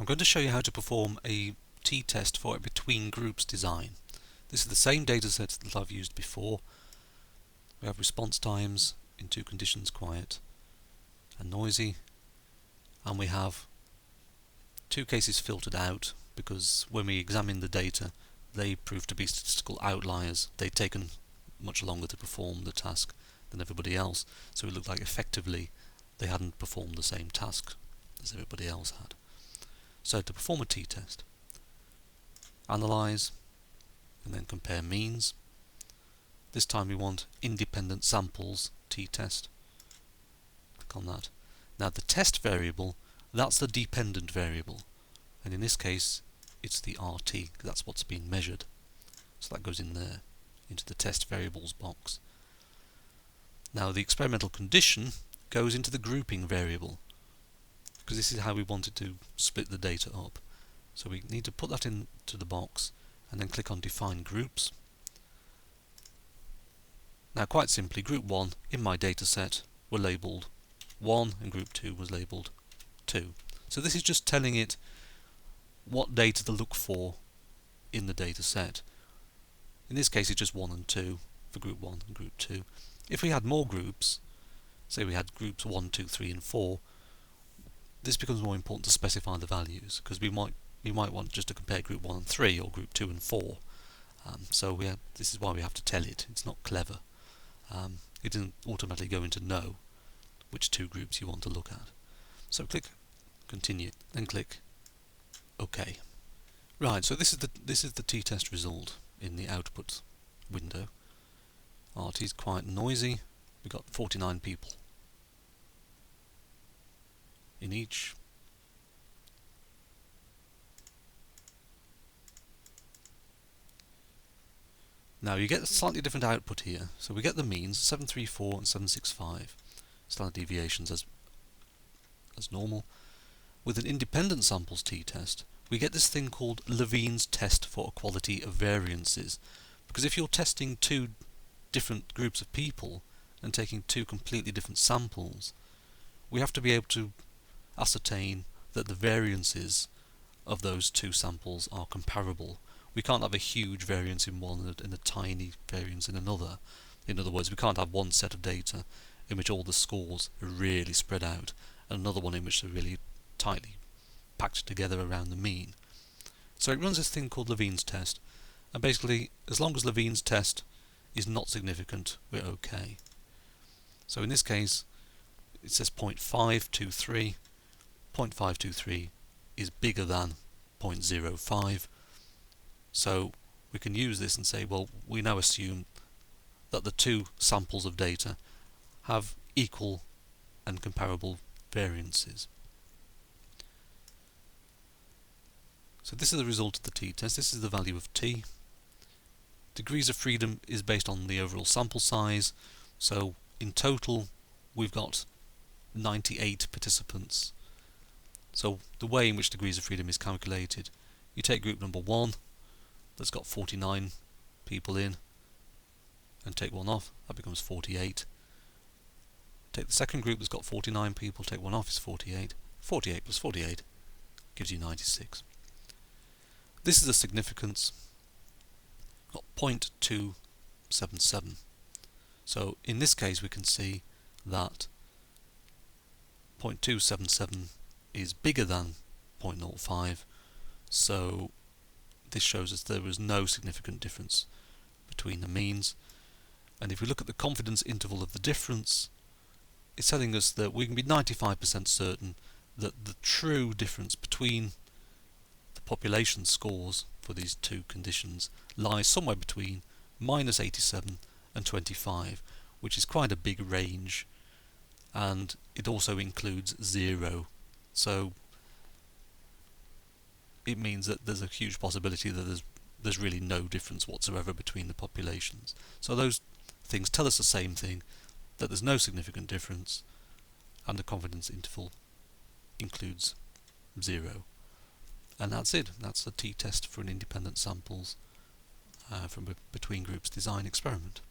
going to show you how to perform a t-test for a between groups design. This is the same dataset that I've used before. We have response times in two conditions, quiet and noisy, and we have two cases filtered out because when we examine the data they prove to be statistical outliers. They'd taken much longer to perform the task than everybody else, so it looked like effectively they hadn't performed the same task as everybody else had. So to perform a t-test, analyze and then compare means. This time we want independent samples t-test. Click on that. Now the test variable, that's the dependent variable, and in this case it's the RT, that's what's being measured. So that goes in there, into the test variables box. Now the experimental condition goes into the grouping variable, because this is how we wanted to split the data up. So we need to put that into the box and then click on define groups. Now quite simply, group 1 in my data set were labelled 1 and group 2 was labelled 2. So this is just telling it what data to look for in the data set. In this case it's just 1 and 2 for group 1 and group 2. If we had more groups, say we had groups 1, 2, 3 and 4, this becomes more important to specify the values, because we might want just to compare group 1 and 3 or group 2 and 4. This is why we have to tell it. It's not clever. It doesn't automatically go into know which two groups you want to look at. So click continue, then click OK. Right, so this is the t-test result in the output window. RT is quite noisy. We've got 49 people in each. Now you get a slightly different output here. So we get the means 734 and 765 standard deviations as normal. With an independent samples t-test we get this thing called Levene's test for equality of variances, because if you're testing two different groups of people and taking two completely different samples, we have to be able to ascertain that the variances of those two samples are comparable. We can't have a huge variance in one and a tiny variance in another. In other words, we can't have one set of data in which all the scores are really spread out and another one in which they're really tightly packed together around the mean. So it runs this thing called Levene's test, and basically as long as Levene's test is not significant, we're okay. So in this case it says 0.523. 0.523 is bigger than 0.05. So we can use this and say, well, we now assume that the two samples of data have equal and comparable variances. So this is the result of the t-test. This is the value of t. Degrees of freedom is based on the overall sample size. So in total we've got 98 participants. So the way in which degrees of freedom is calculated, you take group number 1 that's got 49 people in and take one off, that becomes 48. Take the second group that's got 49 people, take one off, is 48. 48 plus 48 gives you 96. This is the significance. Got 0.277. So in this case we can see that 0.277 is bigger than 0.05, so this shows us there was no significant difference between the means. And if we look at the confidence interval of the difference, it's telling us that we can be 95% certain that the true difference between the population scores for these two conditions lies somewhere between -87 and 25, which is quite a big range, and it also includes 0. So it means that there's a huge possibility that there's really no difference whatsoever between the populations. So those things tell us the same thing, that there's no significant difference, and the confidence interval includes 0. And that's it. That's a t-test for an independent samples from a between groups design experiment.